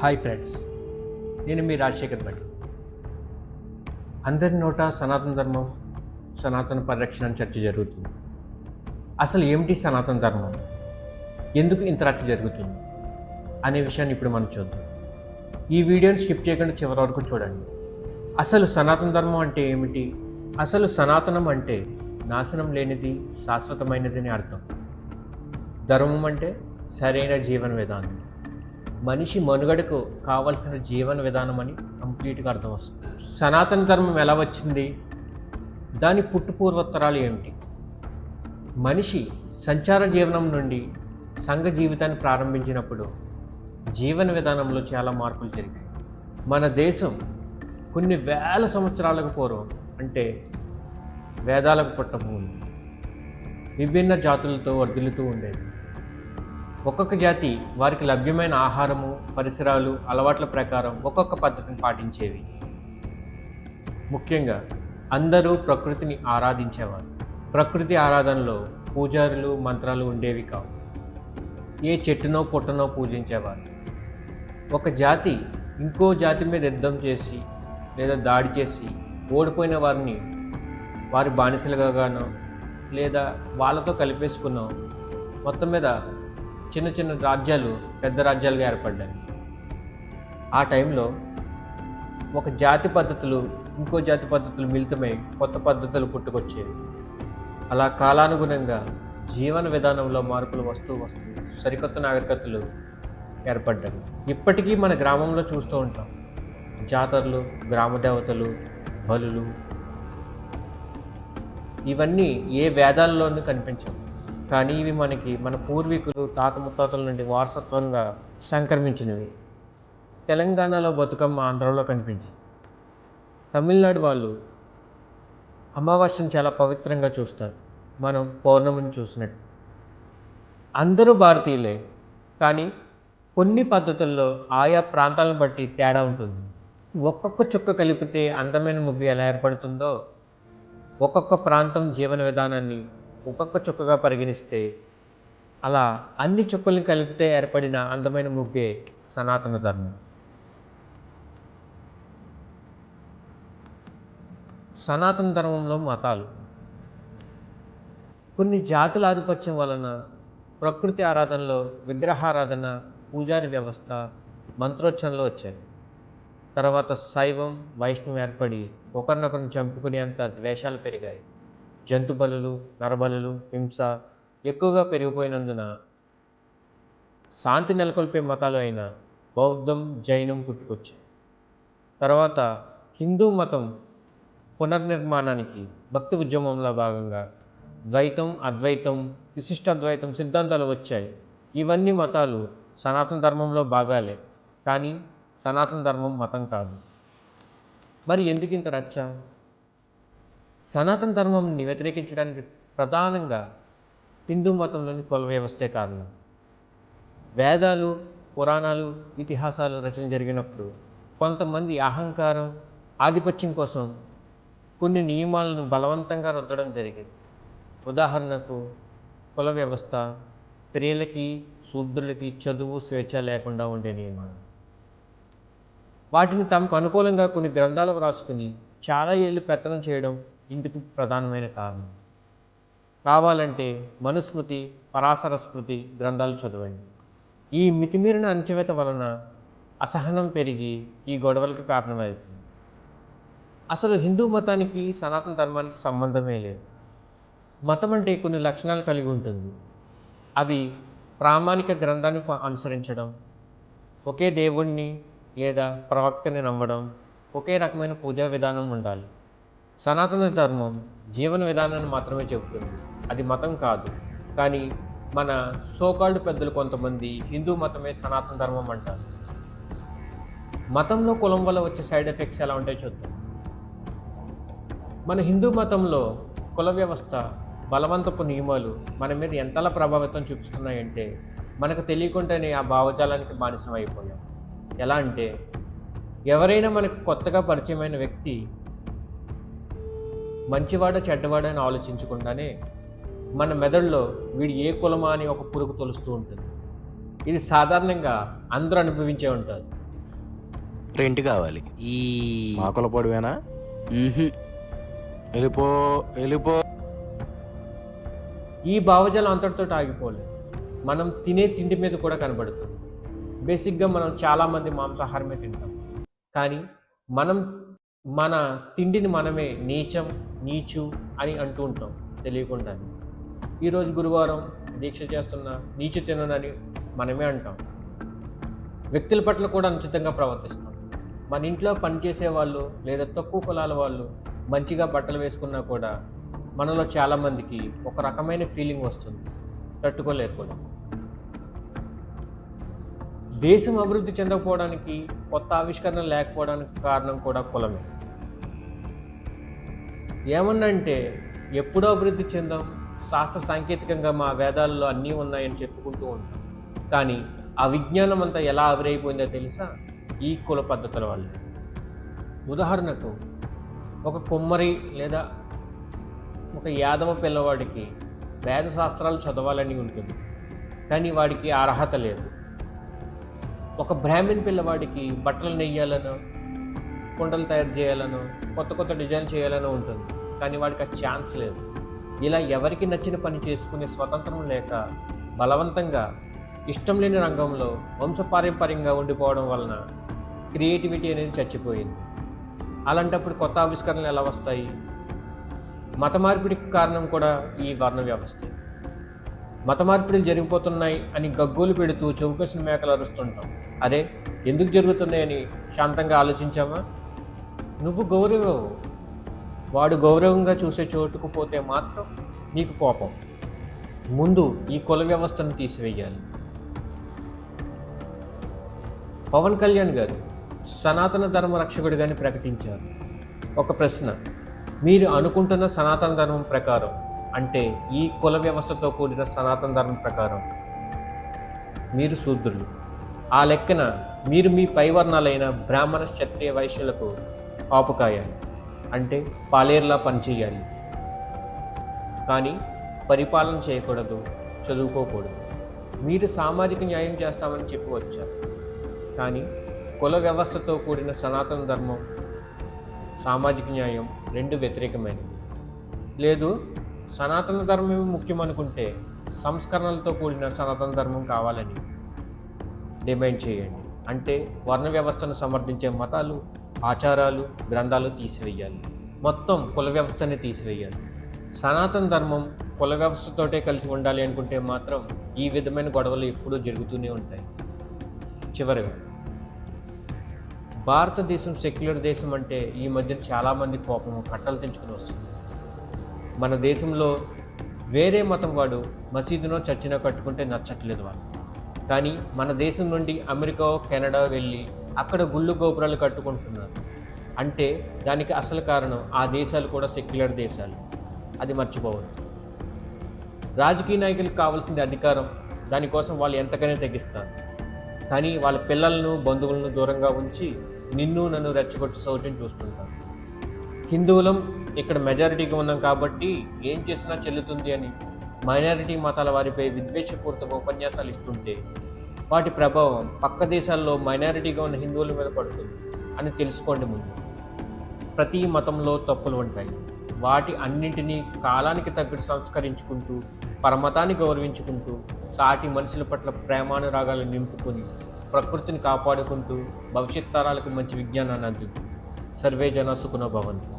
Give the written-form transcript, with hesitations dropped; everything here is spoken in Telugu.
హాయ్ ఫ్రెండ్స్, నేను మీ రాజశేఖర్ భట్. అందరి నోట సనాతన ధర్మం, సనాతన పరిరక్షణ అని చర్చ జరుగుతుంది. అసలు ఏమిటి సనాతన ధర్మం, ఎందుకు ఇంత రచ్చ జరుగుతుంది అనే విషయాన్ని ఇప్పుడు మనం చూద్దాం. ఈ వీడియోని స్కిప్ చేయకుండా చివరి వరకు చూడండి. అసలు సనాతన ధర్మం అంటే ఏమిటి? అసలు సనాతనం అంటే నాశనం లేనిది, శాశ్వతమైనది అని అర్థం. ధర్మం అంటే సరైన జీవన విధానం, మనిషి మనుగడకు కావలసిన జీవన విధానం అని కంప్లీట్గా అర్థం వస్తుంది. సనాతన ధర్మం ఎలా వచ్చింది, దాని పుట్టుపూర్వోత్తరాలు ఏమిటి? మనిషి సంచార జీవనం నుండి సంఘ జీవితాన్ని ప్రారంభించినప్పుడు జీవన విధానంలో చాలా మార్పులు జరిగాయి. మన దేశం కొన్ని వేల సంవత్సరాలకు పూర్వం, అంటే వేదాలకు పుట్టభూమి, విభిన్న జాతులతో వర్ధిల్లుతూ ఉండేది. ఒక్కొక్క జాతి వారికి లభ్యమైన ఆహారము, పరిసరాలు, అలవాట్ల ప్రకారం ఒక్కొక్క పద్ధతిని పాటించేవి. ముఖ్యంగా అందరూ ప్రకృతిని ఆరాధించేవారు. ప్రకృతి ఆరాధనలో పూజారులు, మంత్రాలు ఉండేవి కావు. ఏ చెట్టునో పుట్టనో పూజించేవారు. ఒక జాతి ఇంకో జాతి మీద యుద్ధం చేసి లేదా దాడి చేసి ఓడిపోయిన వారిని వారి బానిసలుగానో లేదా వాళ్ళతో కలిపేసుకున్నో మొత్తం మీద చిన్న చిన్న రాజ్యాలు పెద్ద రాజ్యాలుగా ఏర్పడ్డాయి. ఆ టైంలో ఒక జాతి పద్ధతులు ఇంకో జాతి పద్ధతులు మిళితమై కొత్త పద్ధతులు పుట్టుకొచ్చేవి. అలా కాలానుగుణంగా జీవన విధానంలో మార్పులు వస్తూ సరికొత్త నాగరికతలు ఏర్పడ్డాయి. ఇప్పటికీ మన గ్రామంలో చూస్తూ ఉంటాం. జాతరలు, గ్రామ దేవతలు, బలులు, ఇవన్నీ ఏ వేదాల్లోనూ కనిపించవు. కానీ ఇవి మన పూర్వీకులు, తాత ముత్తాతల నుండి వారసత్వంగా సంక్రమించినవి. తెలంగాణలో బతుకమ్మ ఆంధ్రలో కనిపించింది. తమిళనాడు వాళ్ళు అమావాస్యను చాలా పవిత్రంగా చూస్తారు, మనం పౌర్ణమిని చూసినట్టు. అందరూ భారతీయులే, కానీ కొన్ని పద్ధతుల్లో ఆయా ప్రాంతాలను బట్టి తేడా ఉంటుంది. ఒక్కొక్క చుక్క కలిపితే అందమైన ముగ్గు ఎలా ఏర్పడుతుందో, ఒక్కొక్క ప్రాంతం జీవన విధానాన్ని ఒక్కొక్క చుక్కగా పరిగణిస్తే అలా అన్ని చుక్కల్ని కలిపితే ఏర్పడిన అందమైన ముగ్గే సనాతన ధర్మం. సనాతన ధర్మంలో మతాలు కొన్ని జాతుల ఆధిపత్యం వలన ప్రకృతి ఆరాధనలో విగ్రహారాధన, పూజారి వ్యవస్థ, మంత్రోచ్చరణలు వచ్చాయి. తర్వాత శైవం, వైష్ణవం ఏర్పడి ఒకరినొకరిని చంపుకునేంత ద్వేషాలు పెరిగాయి. జంతు బలులు, నరబలులు, హింస ఎక్కువగా పెరిగిపోయినందున శాంతి నెలకొల్పే మతాలు అయిన బౌద్ధం, జైనం పుట్టుకొచ్చాయి. తర్వాత హిందూ మతం పునర్నిర్మాణానికి భక్తి ఉద్యమంలో భాగంగా ద్వైతం, అద్వైతం, విశిష్టాద్వైతం సిద్ధాంతాలు వచ్చాయి. ఇవన్నీ మతాలు సనాతన ధర్మంలో భాగాలే, కానీ సనాతన ధర్మం మతం కాదు. మరి ఎందుకు ఇంత రచ్చ? సనాతన ధర్మంని వ్యతిరేకించడానికి ప్రధానంగా హిందూ మతంలోని కుల వ్యవస్థే కారణం. వేదాలు, పురాణాలు, ఇతిహాసాలు రచన జరిగినప్పుడు కొంతమంది అహంకారం, ఆధిపత్యం కోసం కొన్ని నియమాలను బలవంతంగా రుద్దడం జరిగింది. ఉదాహరణకు కుల వ్యవస్థ, స్త్రీలకి, శూద్రులకి చదువు, స్వేచ్ఛ లేకుండా ఉండే నియమాలు. వాటిని తమకు అనుకూలంగా కొన్ని గ్రంథాలు వ్రాసుకుని చాలా ఏళ్ళు పెత్తనం చేయడం ఇందుకు ప్రధానమైన కారణం. కావాలంటే మనుస్మృతి, పరాశర స్మృతి గ్రంథాలు చదవండి. ఈ మితిమీరిన అణచివేత వలన అసహనం పెరిగి ఈ గొడవలకు కారణమవుతుంది. అసలు హిందూ మతానికి సనాతన ధర్మానికి సంబంధమే లేదు. మతం అంటే కొన్ని లక్షణాలు కలిగి ఉంటుంది. అవి ప్రామాణిక గ్రంథాన్ని అనుసరించడం, ఒకే దేవుణ్ణి లేదా ప్రవక్తని నమ్మడం, ఒకే రకమైన పూజా విధానం ఉండాలి. సనాతన ధర్మం జీవన విధానాన్ని మాత్రమే చెబుతుంది, అది మతం కాదు. కానీ మన సోకాల్డ్ పెద్దలు కొంతమంది హిందూ మతమే సనాతన ధర్మం అంటారు. మతంలో కులం వల్ల వచ్చే సైడ్ ఎఫెక్ట్స్ ఎలా ఉంటాయో చూద్దాం. మన హిందూ మతంలో కుల వ్యవస్థ, బలవంతపు నియమాలు మన మీద ఎంతలా ప్రభావితం చూపిస్తున్నాయంటే మనకు తెలియకుండానే ఆ భావజాలానికి బానిసం అయిపోయాం. ఎలా అంటే, ఎవరైనా మనకు కొత్తగా పరిచయమైన వ్యక్తి మంచివాడ చెడ్డవాడ అని ఆలోచించకుండానే మన మెదడులో వీడు ఏ కులమా అని ఒక పురుగు తొలుస్తూ ఉంటుంది. ఇది సాధారణంగా అందరూ అనుభవించే ఉంటారు. రెంట్ కావాలి. ఈ మా కులపోడివేనా? మ్హూ. వెళ్ళిపో వెళ్ళిపో. ఈ భావజాలం అంతటితో ఆగిపోలేదు. మనం తినే తిండి మీద కూడా కనబడుతుంది. బేసిక్గా మనం చాలామంది మాంసాహారమే తింటాం, కానీ మనం మన తిండిని మనమే నీచం నీచు అని అంటూ ఉంటాం తెలియకుండా. ఈరోజు గురువారం దీక్ష చేస్తున్నా నీచు తిననని మనమే అంటాం. వ్యక్తుల పట్ల కూడా అనుచితంగా ప్రవర్తిస్తాం. మన ఇంట్లో పనిచేసే వాళ్ళు లేదా తక్కువ కులాల వాళ్ళు మంచిగా బట్టలు వేసుకున్నా కూడా మనలో చాలామందికి ఒక రకమైన ఫీలింగ్ వస్తుంది, తట్టుకోలేరు కూడా. దేశం అభివృద్ధి చెందకపోవడానికి, కొత్త ఆవిష్కరణ లేకపోవడానికి కారణం కూడా కులమే. ఏమన్నంటే ఎప్పుడో అభివృద్ధి చెందాం, శాస్త్ర సాంకేతికంగా మా వేదాల్లో అన్నీ ఉన్నాయని చెప్పుకుంటూ ఉంటాం, కానీ ఆ విజ్ఞానం అంతా ఎలా ఆవిరైపోయిందో తెలుసా? ఈ కుల పద్ధతుల వల్ల. ఉదాహరణకు ఒక కుమ్మరి లేదా ఒక యాదవ పిల్లవాడికి వేద శాస్త్రాలు చదవాలని ఉంటుంది, కానీ వాడికి ఆ అర్హత లేదు. ఒక బ్రాహ్మణ్ పిల్లవాడికి బట్టలు నెయ్యాలనో, కుండలు తయారు చేయాలనో, కొత్త కొత్త డిజైన్ చేయాలనో ఉంటుంది, కానీ వాడికి ఆ ఛాన్స్ లేదు. ఇలా ఎవరికి నచ్చిన పని చేసుకునే స్వతంత్రం లేక బలవంతంగా ఇష్టం లేని రంగంలో వంశపారంపర్యంగా ఉండిపోవడం వలన క్రియేటివిటీ అనేది చచ్చిపోయింది. అలాంటప్పుడు కొత్త ఆవిష్కరణలు ఎలా వస్తాయి? మత మార్పిడికి కారణం కూడా ఈ వర్ణ వ్యవస్థ. మత మార్పిడిలు జరిగిపోతున్నాయి అని గగ్గోలు పెడుతూ చౌకసిన మేకలు అరుస్తుంటాం. అరే, ఎందుకు జరుగుతున్నాయని శాంతంగా ఆలోచించామా? నువ్వు గౌరవం, వాడు గౌరవంగా చూసే చోటుకు పోతే మాత్రం నీకు కోపం. ముందు ఈ కుల వ్యవస్థను తీసివేయాలి. పవన్ కళ్యాణ్ గారు సనాతన ధర్మ రక్షకుడిగాని ప్రకటించారు. ఒక ప్రశ్న, మీరు అనుకుంటున్న సనాతన ధర్మం ప్రకారం, అంటే ఈ కుల వ్యవస్థతో కూడిన సనాతన ధర్మం ప్రకారం మీరు శూద్రులు. ఆ లెక్కన మీరు మీ పైవర్ణాలైన బ్రాహ్మణ క్షత్రియ వైశ్యులకు కాపు కాయాలి, అంటే పాలేరులా పనిచేయాలి, కానీ పరిపాలన చేయకూడదు, చదువుకోకూడదు. మీరు సామాజిక న్యాయం చేస్తామని చెప్పి వచ్చారు, కానీ కుల వ్యవస్థతో కూడిన సనాతన ధర్మం, సామాజిక న్యాయం రెండు వ్యతిరేకమైనవి. లేదు, సనాతన ధర్మమే ముఖ్యం అనుకుంటే సంస్కరణలతో కూడిన సనాతన ధర్మం కావాలని డిమాండ్ చేయండి. అంటే వర్ణ వ్యవస్థను సమర్థించే మతాలు, ఆచారాలు, గ్రంథాలు తీసివేయాలి. మొత్తం కుల వ్యవస్థనే తీసివేయాలి. సనాతన ధర్మం కుల వ్యవస్థతోటే కలిసి ఉండాలి అనుకుంటే మాత్రం ఈ విధమైన గొడవలు ఎప్పుడూ జరుగుతూనే ఉంటాయి. చివరిగా, భారతదేశం సెక్యులర్ దేశం అంటే ఈ మధ్యన చాలామంది కోపం కట్టలు తెంచుకుని వస్తుంది. మన దేశంలో వేరే మతం వాడు మసీదునో చర్చినో కట్టుకుంటే నచ్చట్లేదు వాళ్ళు, కానీ మన దేశం నుండి అమెరికా, కెనడా వెళ్ళి అక్కడ గుళ్ళు గోపురాలు కట్టుకుంటున్నారు. అంటే దానికి అసలు కారణం ఆ దేశాలు కూడా సెక్యులర్ దేశాలు, అది మర్చిపోవద్దు. రాజకీయ నాయకులకు కావాల్సింది అధికారం, దానికోసం వాళ్ళు ఎంతకైనా తెగిస్తారు, కానీ వాళ్ళ పిల్లలను, బంధువులను దూరంగా ఉంచి నిన్ను నన్ను రెచ్చగొట్టి శౌచం చూస్తుంటారు. హిందువులం ఇక్కడ మెజారిటీగా ఉన్నాం కాబట్టి ఏం చేసినా చెల్లుతుంది అని మైనారిటీ మతాల వారిపై విద్వేషపూరిత ఉపన్యాసాలు ఇస్తుంటే వాటి ప్రభావం పక్క దేశాల్లో మైనారిటీగా ఉన్న హిందువుల మీద పడుతుంది అని తెలుసుకోండి. ముందు ప్రతి మతంలో తప్పులు ఉంటాయి, వాటి అన్నింటినీ కాలానికి తగ్గట్టు సంస్కరించుకుంటూ, పరమతాన్ని గౌరవించుకుంటూ, సాటి మనుషుల పట్ల ప్రేమానురాగాలు నింపుకొని, ప్రకృతిని కాపాడుకుంటూ భవిష్యత్ తరాలకు మంచి విజ్ఞానాన్ని అందించు. సర్వే జన సుఖినో భవంతు.